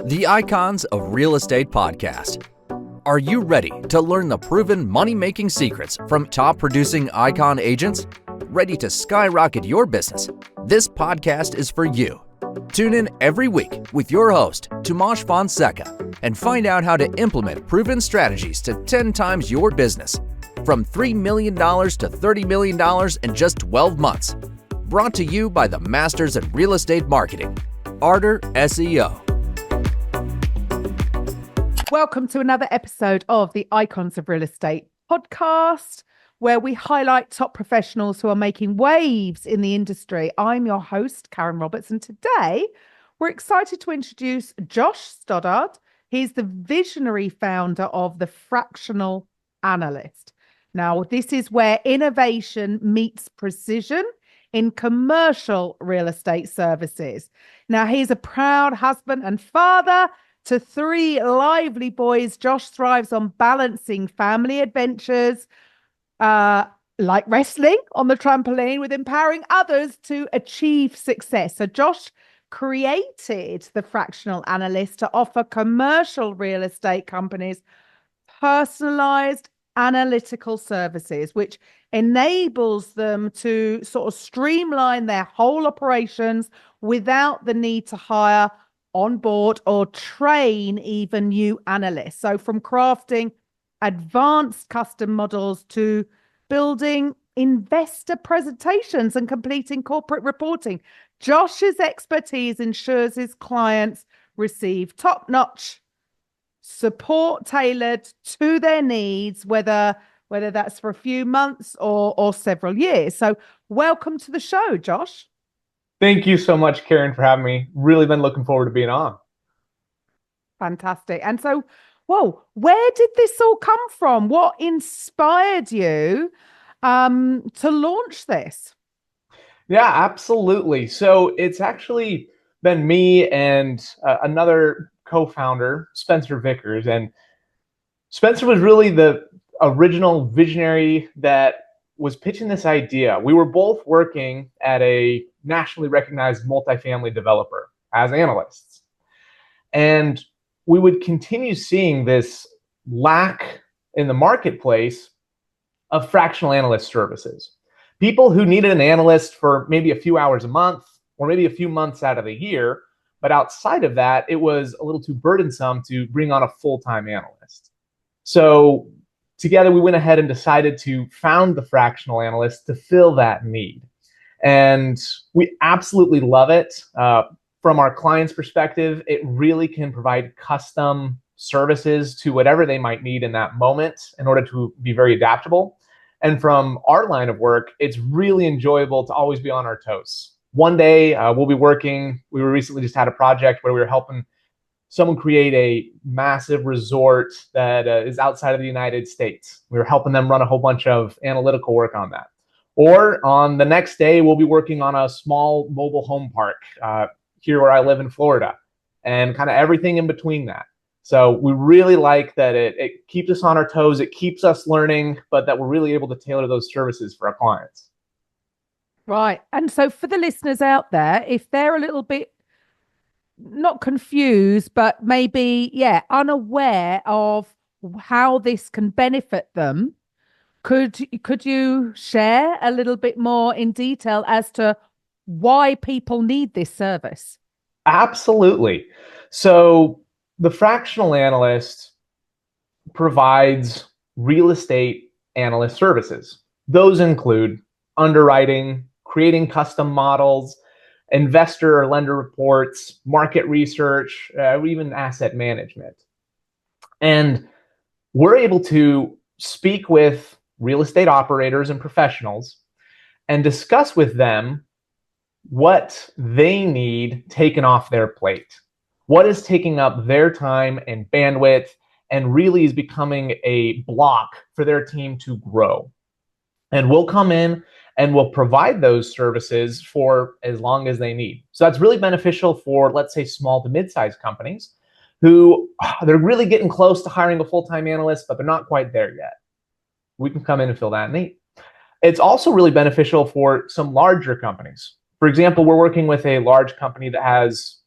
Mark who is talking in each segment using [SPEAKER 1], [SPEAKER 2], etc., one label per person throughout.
[SPEAKER 1] The Icons of Real Estate Podcast. Are you ready to learn the proven money-making secrets from top-producing Icon agents? Ready to skyrocket your business? This podcast is for you. Tune in every week with your host, Tomasz Fonseca, and find out how to implement proven strategies to 10 times your business, from $3 million to $30 million in just 12 months. Brought to you by the Masters in Real Estate Marketing, Arter SEO.
[SPEAKER 2] Welcome to another episode of the Icons of Real Estate podcast, where we highlight top professionals who are making waves in the industry. I'm your host, Karen Roberts, and today we're excited to introduce Josh Stoddard. He's the visionary founder of the Fractional Analyst. Now, this is where innovation meets precision in commercial real estate services. Now, he's a proud husband and father to 3 lively boys. Josh thrives on balancing family adventures, like wrestling on the trampoline, with empowering others to achieve success. So Josh created the Fractional Analyst to offer commercial real estate companies personalized analytical services, which enables them to sort of streamline their whole operations without the need to hire, onboard, or train even new analysts. So from crafting advanced custom models to building investor presentations and completing corporate reporting, Josh's expertise ensures his clients receive top-notch support tailored to their needs, whether that's for a few months or several years. So welcome to the show, Josh.
[SPEAKER 3] Thank you so much, Karen, for having me. Really been looking forward to being on.
[SPEAKER 2] Fantastic. And so, where did this all come from? What inspired you to launch this?
[SPEAKER 3] Yeah, absolutely. So it's actually been me and another co-founder, Spencer Vickers. And Spencer was really the original visionary that was pitching this idea. We were both working at a nationally recognized multifamily developer as analysts. And we would continue seeing this lack in the marketplace of fractional analyst services. People who needed an analyst for maybe a few hours a month or maybe a few months out of the year. But outside of that, it was a little too burdensome to bring on a full-time analyst. So together, we went ahead and decided to found the Fractional Analyst to fill that need. And we absolutely love it. From our client's perspective, it really can provide custom services to whatever they might need in that moment in order to be very adaptable. And from our line of work, it's really enjoyable to always be on our toes. One day, we'll be working. We recently just had a project where we were helping someone create a massive resort that is outside of the United States. We were helping them run a whole bunch of analytical work on that. Or on the next day, we'll be working on a small mobile home park here where I live in Florida, and kind of everything in between that. So we really like that it keeps us on our toes, it keeps us learning, but that we're really able to tailor those services for our clients.
[SPEAKER 2] Right. And so for the listeners out there, if they're a little bit not confused, but maybe, unaware of how this can benefit them, could you share a little bit more in detail as to why people need this service?
[SPEAKER 3] Absolutely. So the Fractional Analyst provides real estate analyst services. Those include underwriting, creating custom models, investor or lender reports, market research, even asset management. And we're able to speak with real estate operators and professionals and discuss with them what they need taken off their plate, what is taking up their time and bandwidth and really is becoming a block for their team to grow. And we'll come in and we'll provide those services for as long as they need. So that's really beneficial for, let's say, small to mid-sized companies who they're really getting close to hiring a full-time analyst, but they're not quite there yet. We can come in and fill that need. It's also really beneficial for some larger companies. For example, we're working with a large company that has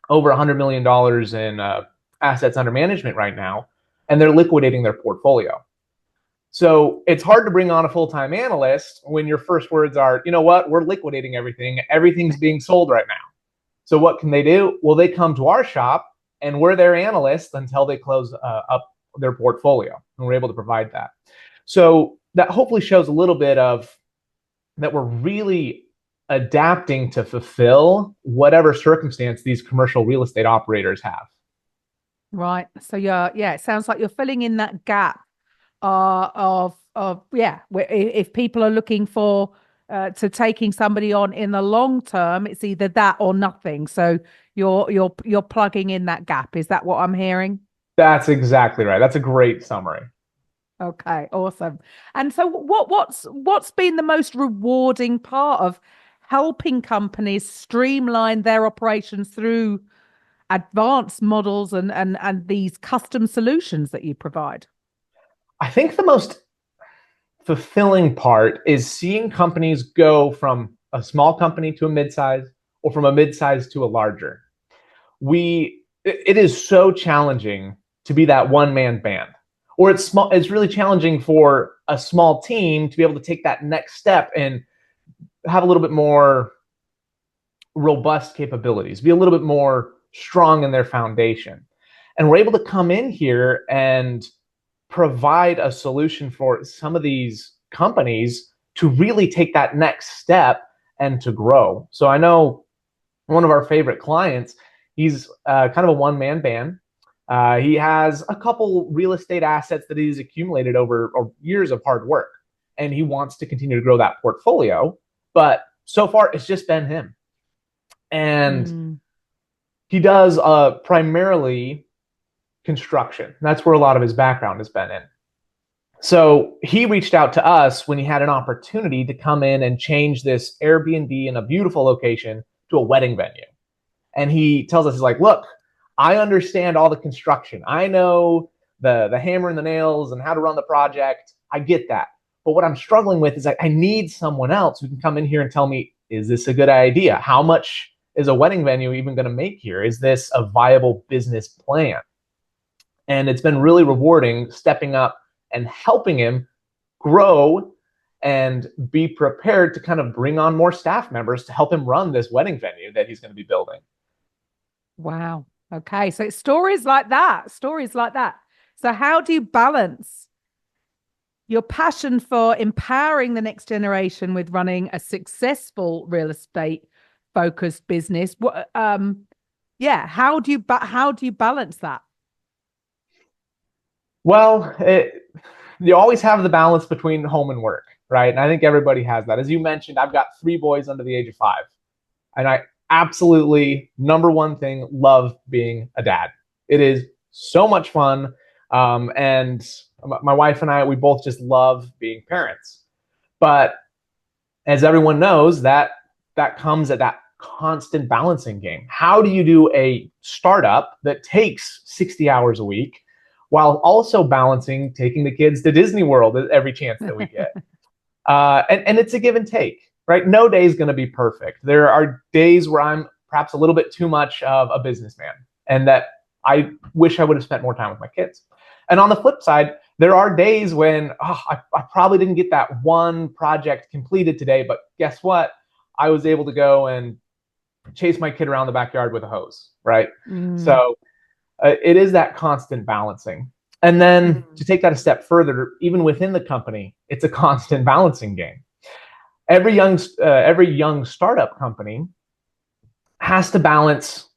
[SPEAKER 3] over $100 million in assets under management right now, and they're liquidating their portfolio. So it's hard to bring on a full-time analyst when your first words are, you know what, we're liquidating everything. Everything's being sold right now. So what can they do? Well, they come to our shop and we're their analysts until they close up their portfolio, and we're able to provide that. So that hopefully shows a little bit of that we're really adapting to fulfill whatever circumstance these commercial real estate operators have.
[SPEAKER 2] Right. So it sounds like you're filling in that gap if people are looking for to taking somebody on in the long term, it's either that or nothing. So you're plugging in that gap. Is that what I'm hearing?
[SPEAKER 3] That's exactly right. That's a great summary.
[SPEAKER 2] Okay, awesome. And so what's been the most rewarding part of helping companies streamline their operations through advanced models and these custom solutions that you provide?
[SPEAKER 3] I think the most fulfilling part is seeing companies go from a small company to a mid-size, or from a mid-size to a larger. It is so challenging to be that one-man band, or it's really challenging for a small team to be able to take that next step and have a little bit more robust capabilities, be a little bit more strong in their foundation. And we're able to come in here and provide a solution for some of these companies to really take that next step and to grow. So I know one of our favorite clients, he's kind of a one-man band. He has a couple real estate assets that he's accumulated over years of hard work, and he wants to continue to grow that portfolio. But so far, it's just been him. And he does primarily construction. That's where a lot of his background has been in. So he reached out to us when he had an opportunity to come in and change this Airbnb in a beautiful location to a wedding venue. And he tells us, he's like, look, I understand all the construction. I know the hammer and the nails and how to run the project. I get that. But what I'm struggling with is I need someone else who can come in here and tell me, is this a good idea? How much is a wedding venue even going to make here? Is this a viable business plan? And it's been really rewarding stepping up and helping him grow and be prepared to kind of bring on more staff members to help him run this wedding venue that he's going to be building.
[SPEAKER 2] Wow. Okay. So it's stories like that. So how do you balance your passion for empowering the next generation with running a successful real estate focused business? How do you balance that?
[SPEAKER 3] Well, you always have the balance between home and work, right? And I think everybody has that. As you mentioned, I've got 3 boys under the age of 5. And I absolutely, number one thing, love being a dad. It is so much fun. And my wife and I, we both just love being parents. But as everyone knows, that comes at that constant balancing game. How do you do a startup that takes 60 hours a week while also balancing taking the kids to Disney World every chance that we get? And it's a give and take, right? No day is going to be perfect. There are days where I'm perhaps a little bit too much of a businessman, and that I wish I would have spent more time with my kids. And on the flip side, there are days when I probably didn't get that one project completed today, but guess what? I was able to go and chase my kid around the backyard with a hose, right? So it is that constant balancing. And then to take that a step further, even within the company, it's a constant balancing game. Every young startup company has to balance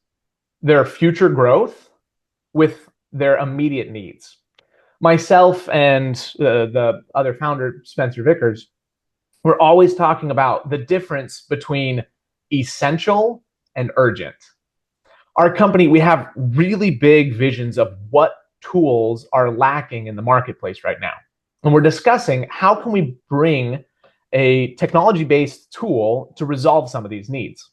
[SPEAKER 3] their future growth with their immediate needs. Myself and the other founder, Spencer Vickers, we're always talking about the difference between essential and urgent. Our company, we have really big visions of what tools are lacking in the marketplace right now. And we're discussing how can we bring a technology-based tool to resolve some of these needs.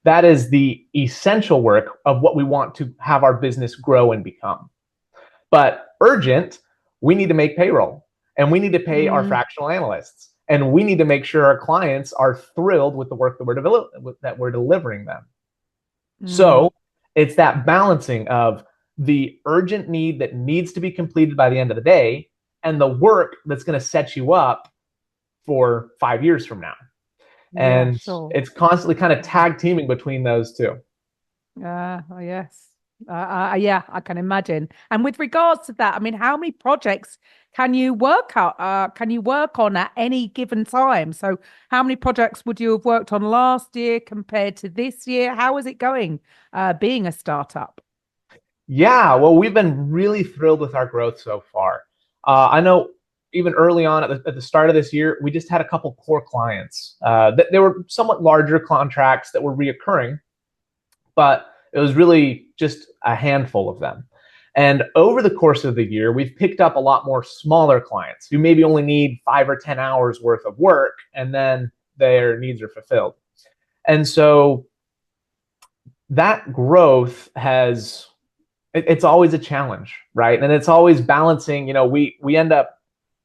[SPEAKER 3] That is the essential work of what we want to have our business grow and become. But urgent, we need to make payroll, and we need to pay our fractional analysts, and we need to make sure our clients are thrilled with the work that we're delivering them. So It's that balancing of the urgent need that needs to be completed by the end of the day and the work that's going to set you up for 5 years from now.
[SPEAKER 2] Yeah,
[SPEAKER 3] And
[SPEAKER 2] sure.
[SPEAKER 3] it's constantly kind of tag teaming between those two.
[SPEAKER 2] Yes. Yeah, I can imagine. And with regards to that, I mean, how many projects can you work out? Can you work on at any given time? So, how many projects would you have worked on last year compared to this year? How is it going, being a startup?
[SPEAKER 3] Yeah, well, we've been really thrilled with our growth so far. I know even early on at the start of this year, we just had a couple core clients. They were somewhat larger contracts that were reoccurring, but it was really just a handful of them. And over the course of the year, we've picked up a lot more smaller clients who maybe only need 5 or 10 hours worth of work, and then their needs are fulfilled. And so that growth it's always a challenge, right? And it's always balancing, we end up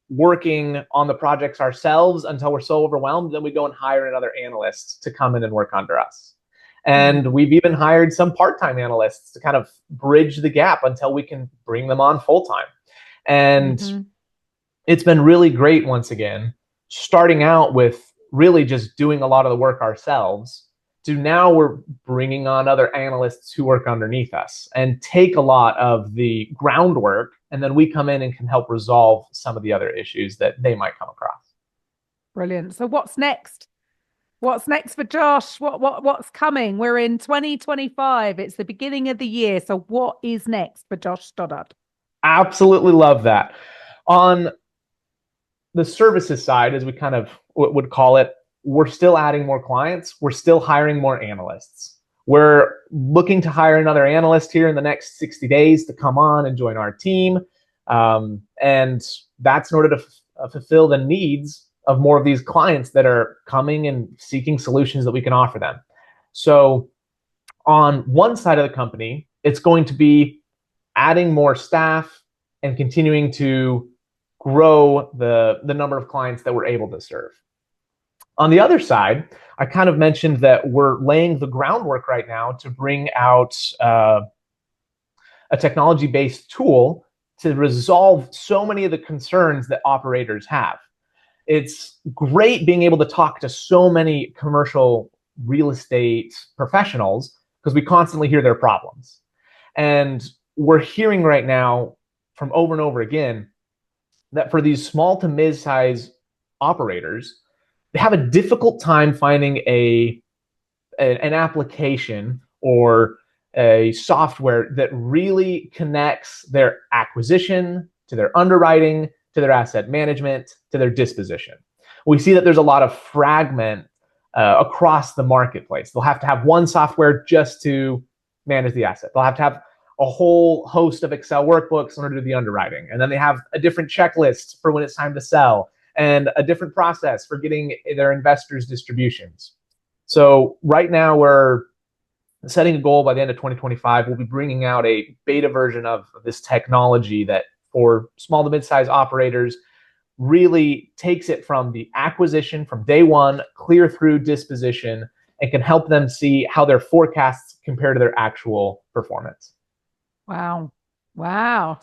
[SPEAKER 3] working on the projects ourselves until we're so overwhelmed, then we go and hire another analyst to come in and work under us. And we've even hired some part-time analysts to kind of bridge the gap until we can bring them on full-time. And it's been really great, once again, starting out with really just doing a lot of the work ourselves to now we're bringing on other analysts who work underneath us and take a lot of the groundwork, and then we come in and can help resolve some of the other issues that they might come across.
[SPEAKER 2] Brilliant. So what's next? What's next for Josh? What's coming? We're in 2025. It's the beginning of the year. So what is next for Josh Stoddard?
[SPEAKER 3] Absolutely love that. On the services side, as we kind of would call it, we're still adding more clients. We're still hiring more analysts. We're looking to hire another analyst here in the next 60 days to come on and join our team. And that's in order to fulfill the needs of more of these clients that are coming and seeking solutions that we can offer them. So on one side of the company, it's going to be adding more staff and continuing to grow the number of clients that we're able to serve. On the other side, I kind of mentioned that we're laying the groundwork right now to bring out a technology-based tool to resolve so many of the concerns that operators have. It's great being able to talk to so many commercial real estate professionals because we constantly hear their problems. And we're hearing right now from over and over again that for these small to mid-size operators, they have a difficult time finding an application or a software that really connects their acquisition to their underwriting, to their asset management, to their disposition. We see that there's a lot of fragment across the marketplace. They'll have to have one software just to manage the asset. They'll have to have a whole host of Excel workbooks in order to do the underwriting. And then they have a different checklist for when it's time to sell and a different process for getting their investors' distributions. So right now we're setting a goal by the end of 2025. We'll be bringing out a beta version of this technology that for small to mid-size operators really takes it from the acquisition from day one clear through disposition and can help them see how their forecasts compare to their actual performance.
[SPEAKER 2] Wow.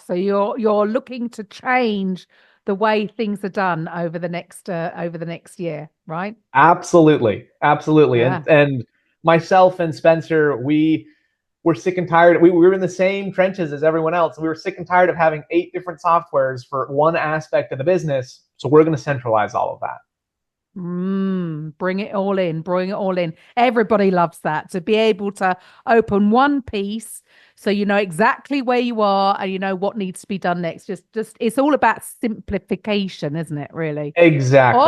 [SPEAKER 2] So you're looking to change the way things are done over the next year, right?
[SPEAKER 3] Absolutely.
[SPEAKER 2] Yeah.
[SPEAKER 3] And myself and Spencer, we're sick and tired. We were in the same trenches as everyone else. We were sick and tired of having 8 different softwares for one aspect of the business. So we're going to centralize all of that.
[SPEAKER 2] Bring it all in. Everybody loves that, to be able to open one piece so you know exactly where you are and you know what needs to be done next. Just it's all about simplification, isn't it, really?
[SPEAKER 3] Exactly.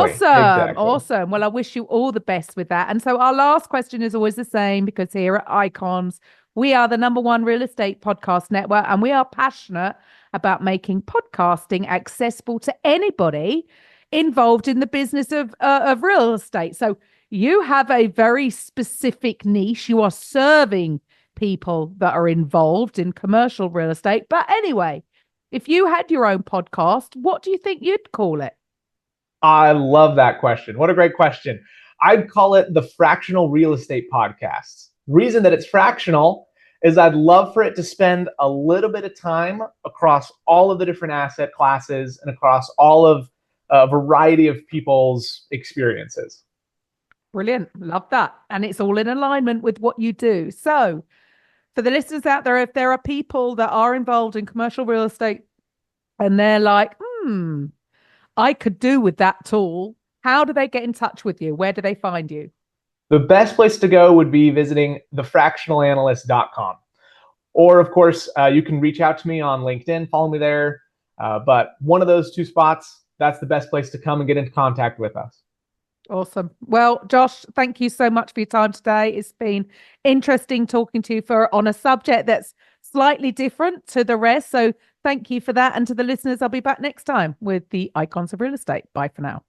[SPEAKER 2] Awesome. Well, I wish you all the best with that. And so our last question is always the same, because here at Icons, we are the #1 real estate podcast network, and we are passionate about making podcasting accessible to anybody involved in the business of real estate. So you have a very specific niche. You are serving people that are involved in commercial real estate. But anyway, if you had your own podcast, what do you think you'd call it?
[SPEAKER 3] I love that question. What a great question. I'd call it the Fractional Real Estate Podcast. The reason that it's fractional is I'd love for it to spend a little bit of time across all of the different asset classes and across all of a variety of people's experiences.
[SPEAKER 2] Brilliant. Love that. And it's all in alignment with what you do. So for the listeners out there, if there are people that are involved in commercial real estate and they're like, I could do with that tool, how do they get in touch with you? Where do they find you?
[SPEAKER 3] The best place to go would be visiting thefractionalanalyst.com. Or, of course, you can reach out to me on LinkedIn, follow me there. But one of those two spots, that's the best place to come and get into contact with us.
[SPEAKER 2] Awesome. Well, Josh, thank you so much for your time today. It's been interesting talking to you on a subject that's slightly different to the rest. So thank you for that. And to the listeners, I'll be back next time with the Icons of Real Estate. Bye for now.